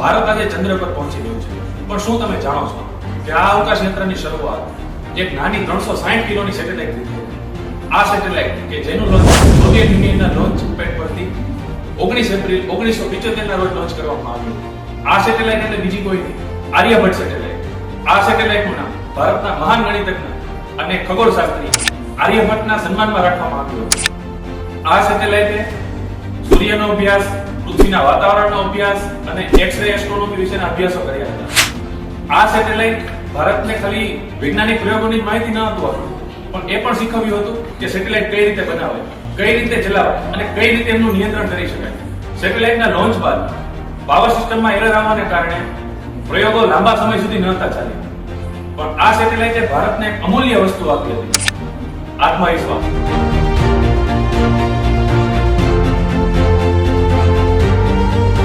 ભારત આજે ચંદ્ર પર પહોંચી ગયું છે, પણ શું તમે જાણો છો કે આ અવકાશ યાત્રાની શરૂઆત એક નાની 360 કિલોની સેટેલાઇટ થી થઈ? આ સેટેલાઇટ કે જેનું લોન્ચ સોવિયત યુનિયનના લોન્ચ પેડ પરથી 19 એપ્રિલ 1975 ના રોજ લોન્ચ કરવામાં આવ્યું. આ સેટેલાઇટ એટલે બીજી કોઈ નહીં, આર્યભટ્ટ સેટેલાઇટ. આ સેટેલાઇટનું નામ ભારતના મહાન ગણિતજ્ઞ અને ખગોળશાસ્ત્રી આર્યભટ્ટના સન્માનમાં રાખવામાં આવ્યું હતું. આ સેટેલાઇટે સૂર્યનો અભ્યાસ, પૃથ્વીના વાતાવરણનો અભ્યાસ અને એક્સ-રે એસ્ટ્રોનોમી વિશેના અભ્યાસો કર્યા હતા. આ સેટેલાઇટ ભારતને ખાલી વૈજ્ઞાનિક પ્રયોગોની જ માહિતી ન હતું આપતું, પણ એ પણ શીખવ્યું હતું કે સેટેલાઇટ કઈ રીતે બનાવાય, કઈ રીતે ચલાવાય અને કઈ રીતે એમનું નિયંત્રણ કરી શકાય. સેટેલાઇટના લોન્ચ બાદ પાવર સિસ્ટમમાં એરર આવવાને કારણે પ્રયોગો લાંબા સમય સુધી નહોતા ચાલ્યા, પણ આ સેટેલાઇટે ભારતને એક અમૂલ્ય વસ્તુ આપી હતી: આત્મવિશ્વાસ.